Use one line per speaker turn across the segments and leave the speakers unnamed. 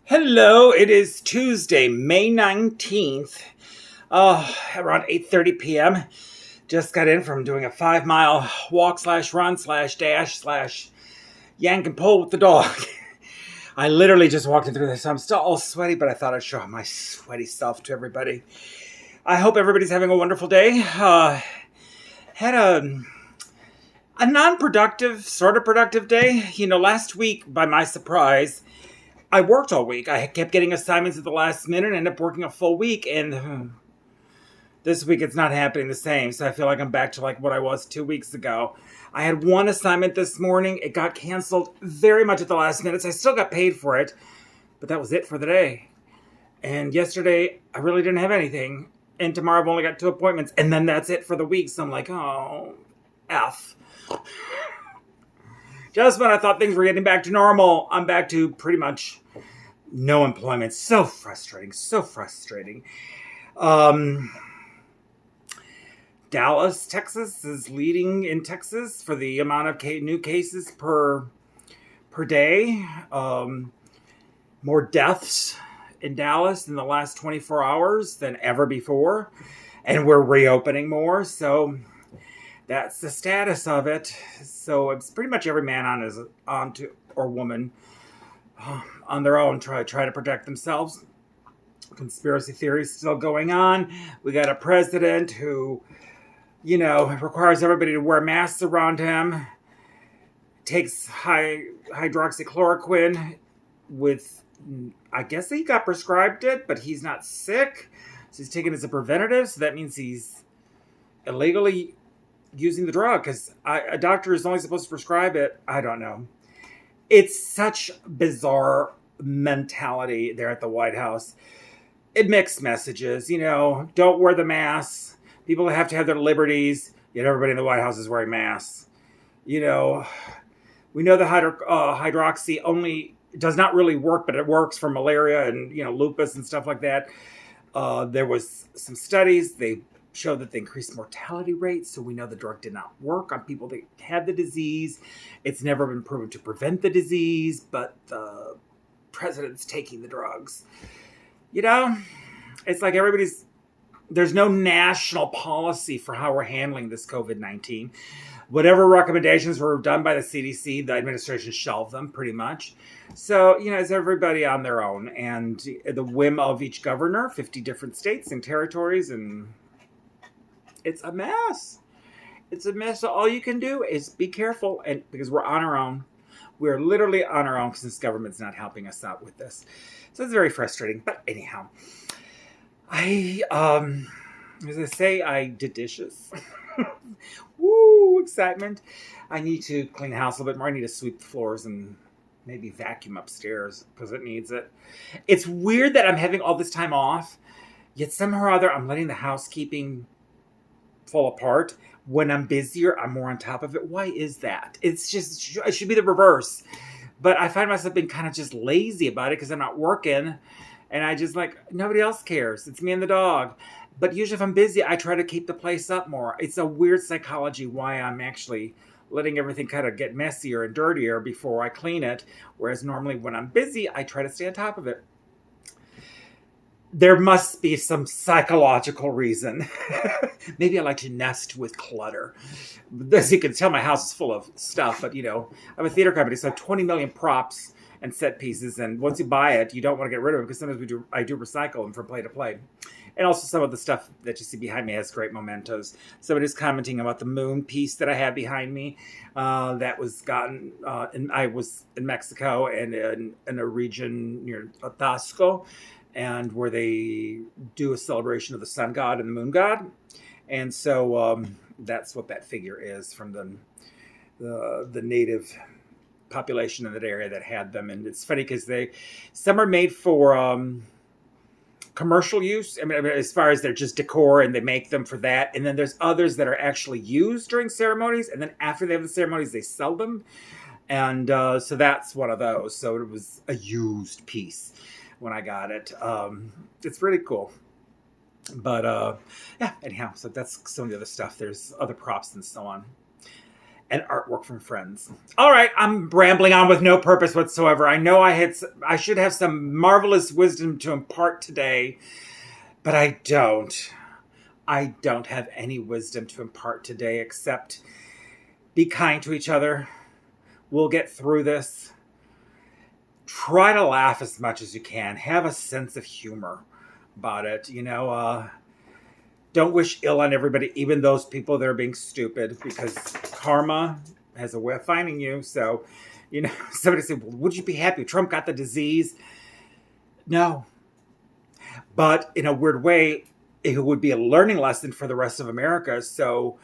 Hello, it is Tuesday, May 19th, around 8:30 p.m. Just got in from doing a 5-mile walk slash run slash dash slash yank and pull with the dog. I literally just walked in through this. I'm still all sweaty, but I thought I'd show my sweaty self to everybody. I hope everybody's having a wonderful day. Had a non-productive, sort of productive day. Last week, by my surprise, I worked all week. I kept getting assignments at the last minute and ended up working a full week. And this week it's not happening the same. So I feel like I'm back to like what I was 2 weeks ago. I had one assignment this morning. It got canceled very much at the last minute. So I still got paid for it. But that was it for the day. And yesterday I really didn't have anything. And tomorrow I've only got 2 appointments. And then that's it for the week. So I'm like, oh, F. Just when I thought things were getting back to normal, I'm back to pretty much no employment. So frustrating, so frustrating. Dallas, Texas is leading in Texas for the amount of new cases per day. More deaths in Dallas in the last 24 hours than ever before. And we're reopening more, so that's the status of it. So it's pretty much every man or woman on their own try to protect themselves. Conspiracy theories still going on. We got a president who, requires everybody to wear masks around him. Takes hydroxychloroquine with, I guess he got prescribed it, but he's not sick. So he's taking it as a preventative. So that means he's illegally using the drug because a doctor is only supposed to prescribe it. I don't know. It's such bizarre mentality there at the White House. It mixed messages, don't wear the masks. People have to have their liberties. Yet everybody in the White House is wearing masks. We know the hydroxy only does not really work, but it works for malaria and, lupus and stuff like that. There was some studies. They showed that they increased mortality rates, so we know the drug did not work on people that had the disease. It's never been proven to prevent the disease, but the president's taking the drugs. It's like there's no national policy for how we're handling this COVID-19. Whatever recommendations were done by the CDC, the administration shelved them pretty much. So, it's everybody on their own and the whim of each governor, 50 different states and territories, and it's a mess. It's a mess. So all you can do is be careful, and because we're on our own. We're literally on our own because this government's not helping us out with this. So it's very frustrating. But anyhow, as I say, I did dishes. Woo, excitement. I need to clean the house a little bit more. I need to sweep the floors and maybe vacuum upstairs because it needs it. It's weird that I'm having all this time off, yet somehow or other I'm letting the housekeeping fall apart. When I'm busier, I'm more on top of it. Why is that? It should be the reverse. But I find myself being kind of just lazy about it because I'm not working. And I just nobody else cares. It's me and the dog. But usually if I'm busy, I try to keep the place up more. It's a weird psychology why I'm actually letting everything kind of get messier and dirtier before I clean it. Whereas normally when I'm busy, I try to stay on top of it. There must be some psychological reason. Maybe I like to nest with clutter. As you can tell, my house is full of stuff, but I'm a theater company, so I have 20 million props and set pieces, and once you buy it, you don't want to get rid of it because sometimes I do recycle them from play to play. And also some of the stuff that you see behind me has great mementos. Somebody's commenting about the moon piece that I have behind me that was gotten, and I was in Mexico and in a region near Tasco, and where they do a celebration of the sun god and the moon god. And so that's what that figure is from the native population in that area that had them. And it's funny because some are made for commercial use. I mean, as far as they're just decor and they make them for that. And then there's others that are actually used during ceremonies. And then after they have the ceremonies, they sell them. And so that's one of those. So it was a used piece when I got it. It's really cool. But anyhow, so that's some of the other stuff. There's other props and so on. and artwork from friends. All right, I'm rambling on with no purpose whatsoever. I know I should have some marvelous wisdom to impart today, but I don't. I don't have any wisdom to impart today except be kind to each other. We'll get through this. Try to laugh as much as you can. Have a sense of humor about it. Don't wish ill on everybody, even those people that are being stupid, because karma has a way of finding you. So, somebody said, well, would you be happy if Trump got the disease? No. But in a weird way, it would be a learning lesson for the rest of America. So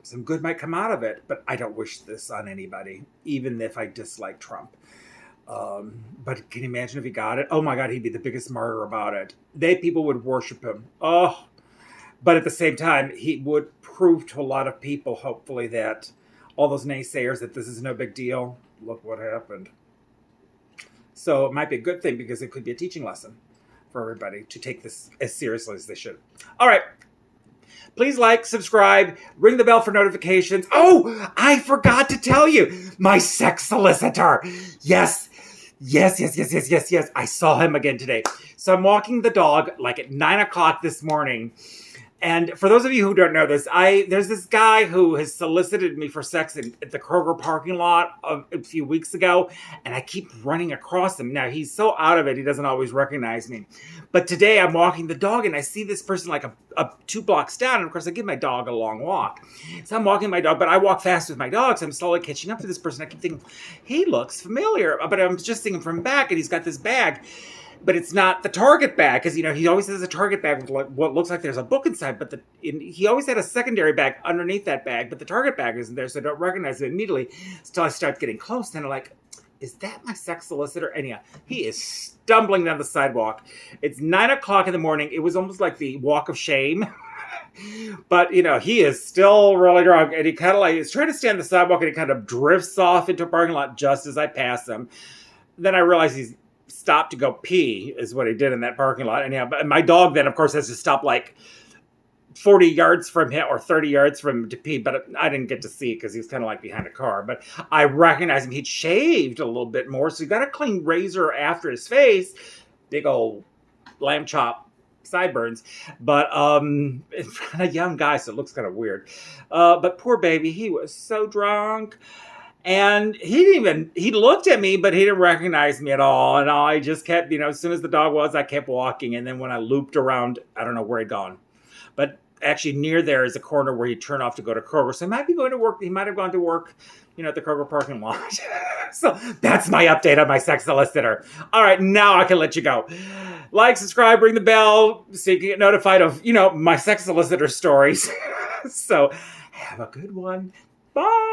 some good might come out of it. But I don't wish this on anybody, even if I dislike Trump. But can you imagine if he got it? Oh my God, he'd be the biggest martyr about it. People would worship him. Oh, but at the same time, he would prove to a lot of people, hopefully, that all those naysayers that this is no big deal. Look what happened. So it might be a good thing because it could be a teaching lesson for everybody to take this as seriously as they should. All right. Please like, subscribe, ring the bell for notifications. Oh, I forgot to tell you, my sex solicitor. Yes. I saw him again today. So I'm walking the dog like at 9 o'clock this morning. And for those of you who don't know this, there's this guy who has solicited me for sex at the Kroger parking lot a few weeks ago, and I keep running across him. Now, he's so out of it, he doesn't always recognize me. But today, I'm walking the dog, and I see this person like a 2 blocks down, and of course, I give my dog a long walk. So I'm walking my dog, but I walk fast with my dog, so I'm slowly catching up to this person. I keep thinking, he looks familiar, but I'm just seeing him from back, and he's got this bag. But it's not the Target bag, because, he always has a Target bag with what looks like there's a book inside, but he always had a secondary bag underneath that bag, but the Target bag isn't there, so I don't recognize it immediately until I start getting close, and I'm like, is that my sex solicitor? And yeah, he is stumbling down the sidewalk. It's 9 o'clock in the morning. It was almost like the walk of shame. But, he is still really drunk, and he's trying to stay on the sidewalk, and he kind of drifts off into a parking lot just as I pass him. Then I realize he's stopped to go pee is what he did in that parking lot. And but my dog then, of course, has to stop like 40 yards from him or 30 yards from him to pee. But I didn't get to see because he was kind of like behind a car. But I recognized him. He'd shaved a little bit more. So he got a clean razor after his face. Big old lamb chop sideburns. But in front of a young guy, so it looks kind of weird. But poor baby, he was so drunk. And he looked at me, but he didn't recognize me at all. And I just kept, as soon as the dog was, I kept walking. And then when I looped around, I don't know where he'd gone. But actually near there is a corner where he'd turn off to go to Kroger. So he might be going to work. He might have gone to work, at the Kroger parking lot. So that's my update on my sex solicitor. All right, now I can let you go. Like, subscribe, ring the bell so you can get notified of, my sex solicitor stories. So have a good one. Bye.